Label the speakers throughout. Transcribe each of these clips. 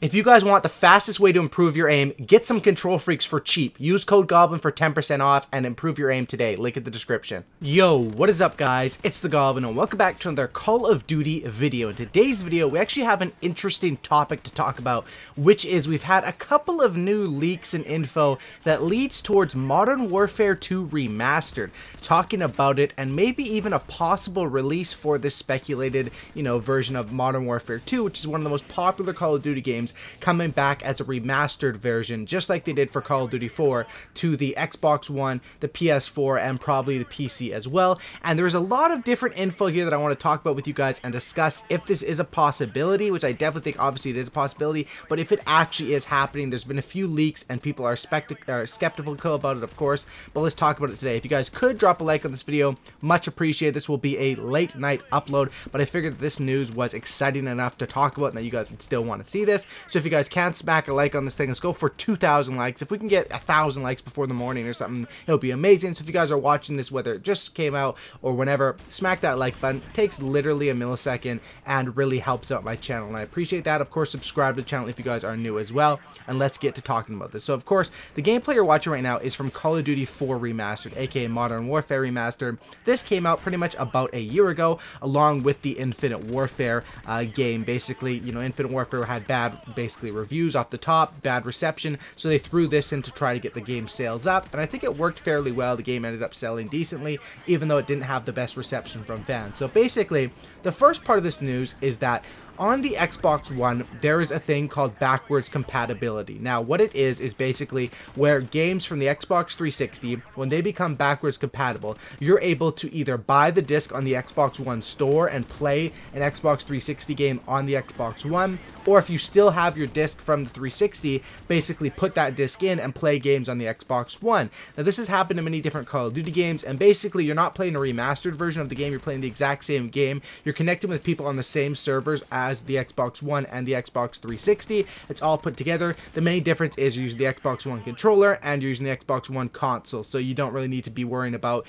Speaker 1: If you guys want the fastest way to improve your aim, get some Control Freaks for cheap. Use code Goblin for 10% off and improve your aim today. Link in the description. Yo, what is up guys? It's the Goblin and welcome back to another Call of Duty video. In today's video, we actually have an interesting topic to talk about, which is we've had a couple of new leaks and info that leads towards Modern Warfare 2 Remastered. Talking about it and maybe even a possible release for this speculated, version of Modern Warfare 2, which is one of the most popular Call of Duty games, coming back as a remastered version, just like they did for Call of Duty 4, to the Xbox One, the PS4, and probably the PC as well. And there's a lot of different info here that I want to talk about with you guys and discuss if this is a possibility, which I definitely think obviously it is a possibility, but if it actually is happening. There's been a few leaks and people are skeptical about it, of course, but let's talk about it today. If you guys could drop a like on this video, much appreciated. This will be a late night upload, but I figured that this news was exciting enough to talk about and that you guys would still want to see this. So if you guys can smack a like on this thing, let's go for 2,000 likes. If we can get 1,000 likes before the morning or something, it'll be amazing. So if you guys are watching this, whether it just came out or whenever, smack that like button. It takes literally a millisecond and really helps out my channel, and I appreciate that. Of course, subscribe to the channel if you guys are new as well, and let's get to talking about this. So of course, the gameplay you're watching right now is from Call of Duty 4 Remastered, aka Modern Warfare Remastered. This came out pretty much about a year ago, along with the Infinite Warfare game. Basically, Infinite Warfare had bad reviews off the top, bad reception, so they threw this in to try to get the game sales up, and I think it worked fairly well. The game ended up selling decently, even though it didn't have the best reception from fans. So basically, the first part of this news is that on the Xbox One, there is a thing called backwards compatibility. Now, what it is basically where games from the Xbox 360, when they become backwards compatible, you're able to either buy the disc on the Xbox One store and play an Xbox 360 game on the Xbox One, or if you still have your disc from the 360, basically put that disc in and play games on the Xbox One. Now, this has happened in many different Call of Duty games, and basically you're not playing a remastered version of the game, you're playing the exact same game. You're connecting with people on the same servers as the Xbox One and the Xbox 360. It's all put together. The main difference is you're using the Xbox One controller and you're using the Xbox One console, so you don't really need to be worrying about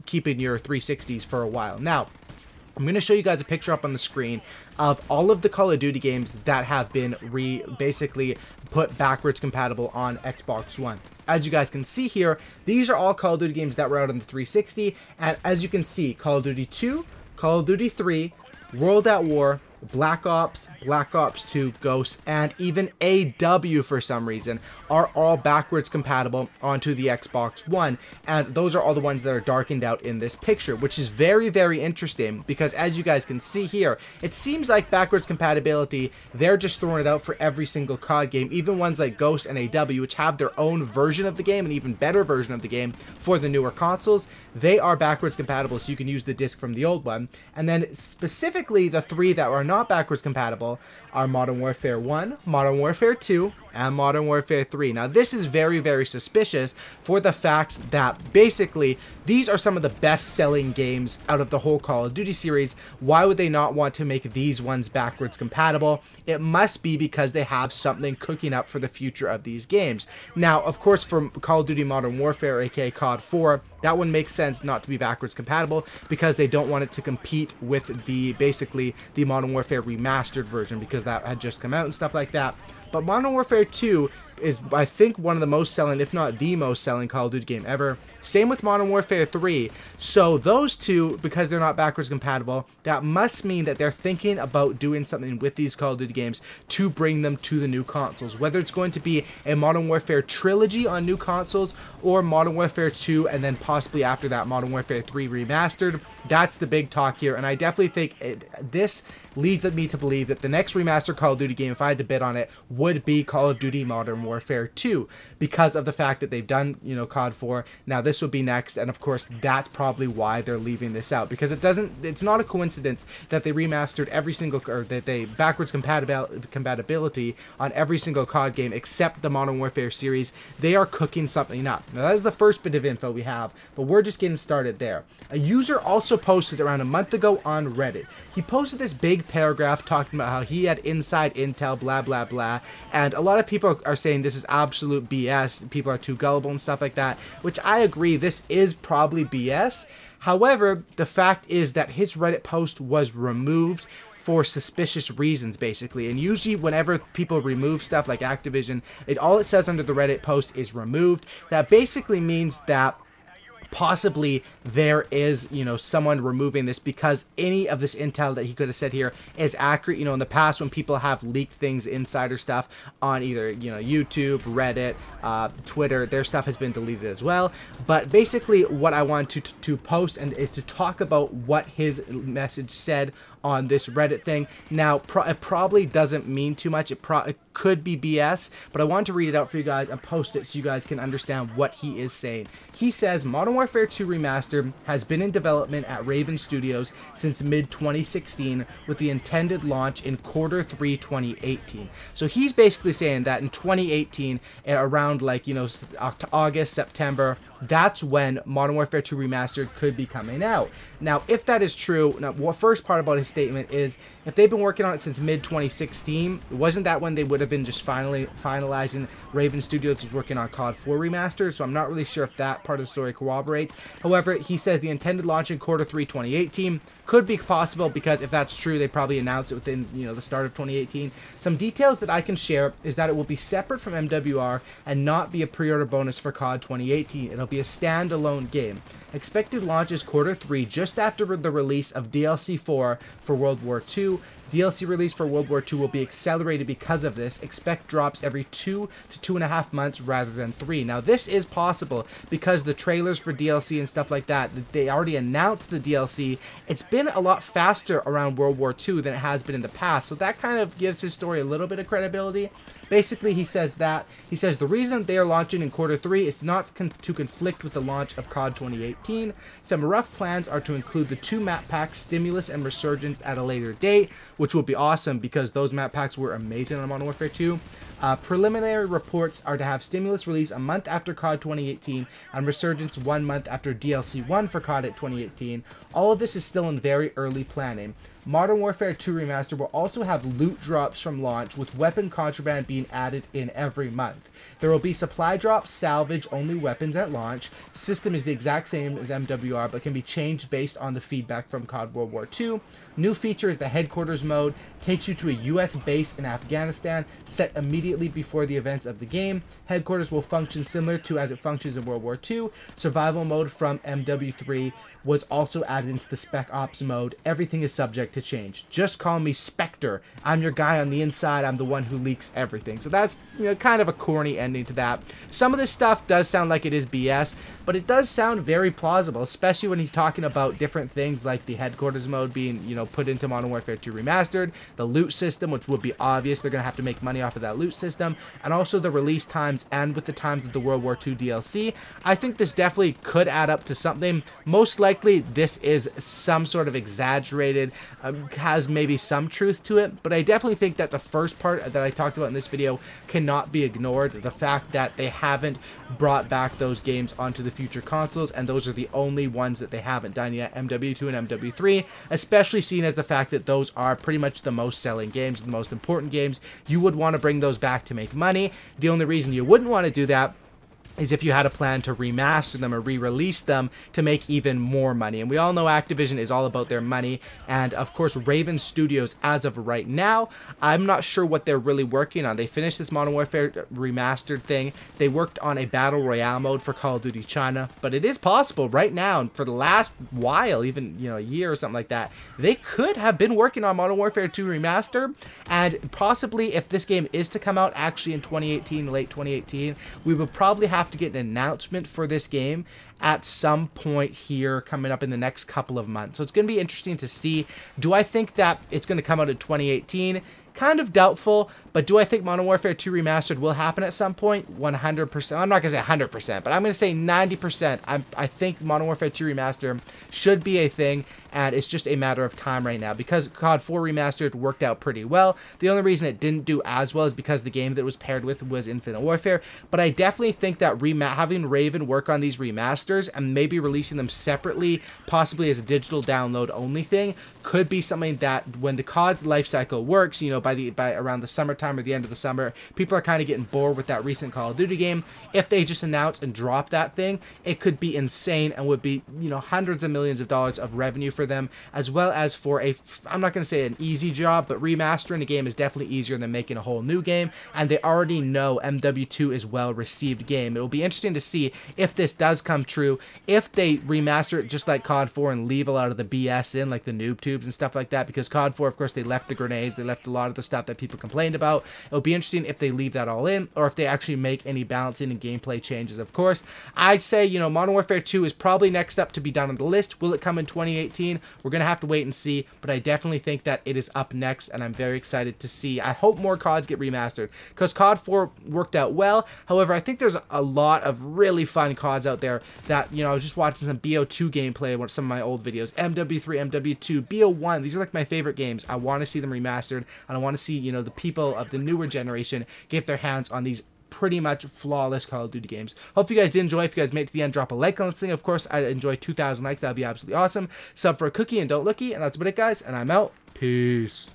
Speaker 1: keeping your 360s for a while. Now, I'm going to show you guys a picture up on the screen of all of the Call of Duty games that have been basically put backwards compatible on Xbox One. As you guys can see here, these are all Call of Duty games that were out on the 360, and as you can see, Call of Duty 2, Call of Duty 3, World at War, Black Ops, Black Ops 2, Ghosts, and even AW for some reason are all backwards compatible onto the Xbox One, and those are all the ones that are darkened out in this picture, which is very, very interesting because as you guys can see here, it seems like backwards compatibility, they're just throwing it out for every single COD game, even ones like Ghost and AW, which have their own version of the game, an even better version of the game for the newer consoles. They are backwards compatible, so you can use the disc from the old one. And then specifically the three that are not backwards compatible are Modern Warfare 1, Modern Warfare 2, and Modern Warfare 3. Now, this is very, very suspicious for the facts that basically these are some of the best-selling games out of the whole Call of Duty series. Why would they not want to make these ones backwards compatible? It must be because they have something cooking up for the future of these games. Now, of course, for Call of Duty Modern Warfare, aka COD 4, that one makes sense not to be backwards compatible because they don't want it to compete with basically the Modern Warfare Remastered version because that had just come out and stuff like that. But Modern Warfare 2 is, I think, one of the most selling, if not the most selling Call of Duty game ever. Same with Modern Warfare 3. So those two, because they're not backwards compatible, that must mean that they're thinking about doing something with these Call of Duty games to bring them to the new consoles. Whether it's going to be a Modern Warfare trilogy on new consoles or Modern Warfare 2 and then possibly after that Modern Warfare 3 Remastered, that's the big talk here. And I definitely think this leads me to believe that the next remastered Call of Duty game, if I had to bet on it, would be Call of Duty Modern Warfare 2 because of the fact that they've done, COD 4. Now this would be next, and of course that's probably why they're leaving this out, because it's not a coincidence that they remastered every single, or that they backwards compatibility on every single COD game except the Modern Warfare series. They are cooking something up. Now that is the first bit of info we have, but we're just getting started there. A user also posted around a month ago on Reddit. He posted this big paragraph talking about how he had inside intel, blah blah blah, and a lot of people are saying this is absolute BS, people are too gullible and stuff like that, which I agree, this is probably BS. However, the fact is that his Reddit post was removed for suspicious reasons, basically. And usually whenever people remove stuff like Activision, all it says under the Reddit post is removed. That basically means that possibly there is, you know, someone removing this because any of this intel that he could have said here is accurate. You know, in the past when people have leaked things, insider stuff on either, you know, YouTube, Reddit, Twitter, their stuff has been deleted as well. But basically what I want to post and is to talk about what his message said on this Reddit thing. Now, it probably doesn't mean too much. It could be BS, but I want to read it out for you guys and post it so you guys can understand what he is saying. He says, Modern Warfare 2 Remastered has been in development at Raven Studios since mid-2016 with the intended launch in Q3 2018. So he's basically saying that in 2018, around like, you know, August, September, that's when Modern Warfare 2 Remastered could be coming out. Now, if that is true, now, the first part about his statement is, if they've been working on it since mid-2016, wasn't that when they would have been just finalizing Raven Studios was working on COD 4 Remastered? So I'm not really sure if that part of the story corroborates. However, he says the intended launch in Q3 2018 could be possible because if that's true, they probably announced it within, you know, the start of 2018. Some details that I can share is that it will be separate from MWR and not be a pre-order bonus for COD 2018. It'll be a standalone game. Expected launch is Q3, just after the release of DLC 4 for World War II. DLC release for World War II will be accelerated because of this. Expect drops every 2 to 2.5 months rather than 3. Now, this is possible because the trailers for DLC and stuff like that, they already announced the DLC. It's been a lot faster around World War II than it has been in the past, so that kind of gives his story a little bit of credibility. Basically, he says the reason they are launching in Q3 is not to conflict with the launch of COD 2018. Some rough plans are to include the 2 map packs, Stimulus and Resurgence, at a later date, which will be awesome because those map packs were amazing on Modern Warfare 2. Preliminary reports are to have Stimulus release a month after COD 2018 and Resurgence 1 month after DLC 1 for COD at 2018. All of this is still in very early planning. Modern Warfare 2 Remastered will also have loot drops from launch, with weapon contraband being added in every month. There will be supply drops, salvage only weapons at launch. System is the exact same as MWR, but can be changed based on the feedback from COD World War II. New feature is the headquarters mode, takes you to a US base in Afghanistan, set immediately before the events of the game. Headquarters will function similar to as it functions in World War II. Survival mode from MW3 was also added into the Spec Ops mode. Everything is subject to change. Just call me Spectre. I'm your guy on the inside. I'm the one who leaks everything. So that's, you know, kind of a corny ending to that. Some of this stuff does sound like it is BS, but it does sound very plausible, especially when he's talking about different things like the headquarters mode being, you know, put into Modern Warfare 2 Remastered, the loot system, which would be obvious. They're going to have to make money off of that loot system, and also the release times and with the times of the World War II DLC. I think this definitely could add up to something. Most likely this is some sort of exaggerated, has maybe some truth to it, but I definitely think that the first part that I talked about in this video cannot be ignored. The fact that they haven't brought back those games onto the future consoles, and those are the only ones that they haven't done yet, MW2 and MW3, especially seen as the fact that those are pretty much the most selling games, the most important games. You would want to bring those back to make money. The only reason you wouldn't want to do that is if you had a plan to remaster them or re-release them to make even more money. And we all know Activision is all about their money. And of course, Raven Studios, as of right now, I'm not sure what they're really working on. They finished this Modern Warfare Remastered thing. They worked on a Battle Royale mode for Call of Duty China. But it is possible right now, and for the last while, even, you know, a year or something like that, they could have been working on Modern Warfare 2 Remastered. And possibly, if this game is to come out actually in 2018, late 2018, we would probably have to get an announcement for this game at some point here coming up in the next couple of months. So it's going to be interesting to see. Do I think that it's going to come out in 2018? Kind of doubtful, but do I think Modern Warfare 2 Remastered will happen at some point? 100%. I'm not going to say 100%, but I'm going to say 90%. I think Modern Warfare 2 Remastered should be a thing, and it's just a matter of time right now. Because COD 4 Remastered worked out pretty well, the only reason it didn't do as well is because the game that it was paired with was Infinite Warfare, but I definitely think that that having Raven work on these remasters and maybe releasing them separately, possibly as a digital download only thing, could be something that when the COD's life cycle works, you know, by around the summertime or the end of the summer, people are kind of getting bored with that recent Call of Duty game. If they just announce and drop that thing, it could be insane and would be, you know, hundreds of millions of dollars of revenue for them, as well as for I'm not going to say an easy job, but remastering a game is definitely easier than making a whole new game, and they already know MW2 is well received game. It will be interesting to see if this does come true, if they remaster it just like COD 4 and leave a lot of the BS in, like the noob tubes and stuff like that, because COD 4, of course, they left the grenades, they left a lot of the stuff that people complained about. It'll be interesting if they leave that all in, or if they actually make any balancing and gameplay changes, of course. I'd say, you know, Modern Warfare 2 is probably next up to be done on the list. Will it come in 2018? We're going to have to wait and see, but I definitely think that it is up next, and I'm very excited to see. I hope more CODs get remastered, because COD 4 worked out well. However, I think there's a lot of really fun CODs out there that, you know, I was just watching some BO2 gameplay on some of my old videos. MW3, MW2, BO1, these are like my favorite games. I want to see them remastered, and I want to see, you know, the people of the newer generation get their hands on these pretty much flawless Call of Duty games. Hope you guys did enjoy. If you guys made it to the end, drop a like on this thing. Of course, I'd enjoy 2,000 likes. That would be absolutely awesome. Sub for a cookie and don't looky. And that's about it, guys. And I'm out. Peace.